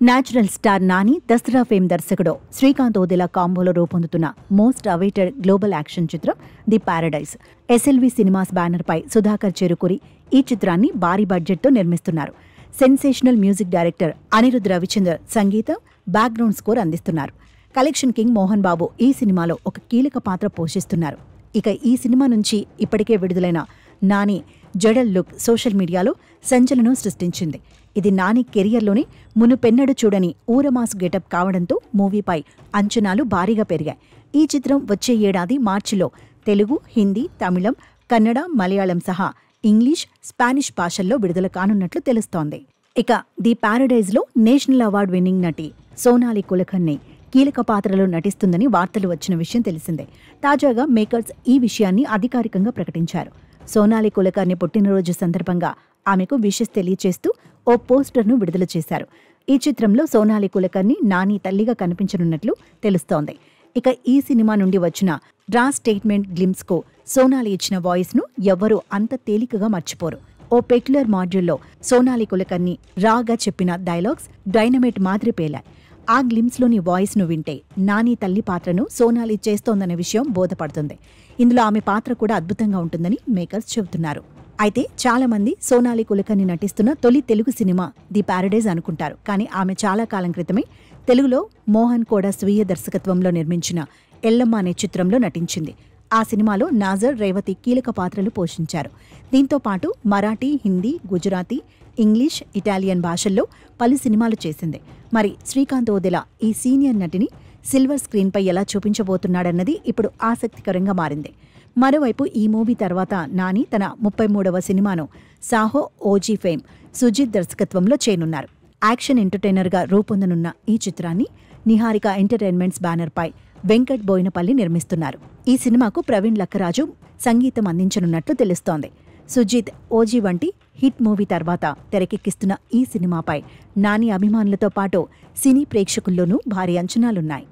Natural star Nani Dasara fame దర్శకుడు శ్రీకాంత్ ఓదెలా కాంబోలో రూపొందుతున్న మోస్ట్ అవైటెడ్ గ్లోబల్ యాక్షన్ చిత్రం The Paradise. SLV cinemas banner పై సుధాకర్ చెరుకురి ఈ చిత్రాన్ని భారీ బడ్జెట్తో నిర్మిస్తున్నారు. Sensational music director Anirudh Ravichander సంగీతం, బ్యాక్గ్రౌండ్ స్కోర్ అందిస్తున్నారు. కలెక్షన్ కింగ్ మోహన్ బాబు ఈ సినిమాలో ఒక కీలక పాత్ర పోషిస్తున్నారు. ఇక ఈ సినిమా నుంచి ఇప్పటికే విడుదలైన నాని జడల్ లుక్ సోషల్ మీడియాలో సంచలనం సృష్టించింది. ఇది నాని కెరియర్లోనే మునుపెన్నడు చూడని ఊరమాసు గెటప్ కావడంతో మూవీపై అంచనాలు భారీగా పెరిగాయి. ఈ చిత్రం వచ్చే ఏడాది మార్చిలో తెలుగు, హిందీ, తమిళం, కన్నడ, మలయాళం సహా ఇంగ్లీష్, స్పానిష్ భాషల్లో విడుదల కానున్నట్లు తెలుస్తోంది. ఇక ది పారడైజ్లో నేషనల్ అవార్డు విన్నింగ్ నటి సోనాలి కులకర్ణి కీలక పాత్రలో నటిస్తుందని వార్తలు వచ్చిన విషయం తెలిసిందే. తాజాగా మేకర్స్ ఈ విషయాన్ని అధికారికంగా ప్రకటించారు. సోనాలి కులకర్ణి పుట్టినరోజు సందర్భంగా ఆమెకు విషెస్ తెలియచేస్తూ ఓ పోస్టర్ను విడుదల చేశారు. ఈ చిత్రంలో సోనాలి కులకర్ణి నాని తల్లిగా కనిపించనున్నట్లు తెలుస్తోంది. ఇక ఈ సినిమా నుండి వచ్చిన డ్రా స్టేట్మెంట్ గ్లిమ్స్కు సోనాలి ఇచ్చిన వాయిస్ను ఎవ్వరూ అంత తేలికగా మర్చిపోరు. ఓ పెక్యులర్ మాడ్యూల్లో సోనాలి కులకర్ణి రాగా చెప్పిన డైలాగ్స్ డైనమైట్ మాదిరి పేలాయి. ఆ గ్లిమ్స్లోని వాయిస్ను వింటే నాని తల్లి పాత్రను సోనాలి చేస్తోందనే విషయం బోధపడుతుంది. ఇందులో ఆమె పాత్ర కూడా అద్భుతంగా ఉంటుందని మేకర్స్ చెబుతున్నారు. అయితే చాలా మంది సోనాలి కులకర్ణి నటిస్తున్న తొలి తెలుగు సినిమా ది పారడైజ్ అనుకుంటారు. కానీ ఆమె చాలా కాలం క్రితమే తెలుగులో మోహన్ కోడా స్వీయ దర్శకత్వంలో నిర్మించిన ఎల్లమ్మ అనే చిత్రంలో నటించింది. ఆ సినిమాలో నాజర్, రేవతి కీలక పాత్రలు పోషించారు. దీంతో పాటు మరాఠీ, హిందీ, గుజరాతీ, ఇంగ్లీష్, ఇటాలియన్ భాషల్లో పలు సినిమాలు చేసింది. మరి శ్రీకాంత్ ఓదెలా ఈ సీనియర్ నటిని సిల్వర్ స్క్రీన్పై ఎలా చూపించబోతున్నాడన్నది ఇప్పుడు ఆసక్తికరంగా మారింది. మరోవైపు ఈ మూవీ తర్వాత నాని తన 33వ సినిమాను సాహో ఓజీ ఫేమ్ సుజిత్ దర్శకత్వంలో చేయనున్నారు. యాక్షన్ ఎంటర్టైనర్గా రూపొందనున్న ఈ చిత్రాన్ని నిహారిక ఎంటర్టైన్మెంట్స్ బ్యానర్పై వెంకట్ బోయినపల్లి నిర్మిస్తున్నారు. ఈ సినిమాకు ప్రవీణ్ లక్కరాజు సంగీతం అందించనున్నట్లు తెలుస్తోంది. సుజిత్, ఓజీ వంటి హిట్ మూవీ తర్వాత తెరకెక్కిస్తున్న ఈ సినిమాపై నాని అభిమానులతో పాటు సినీ ప్రేక్షకుల్లోనూ భారీ అంచనాలున్నాయి.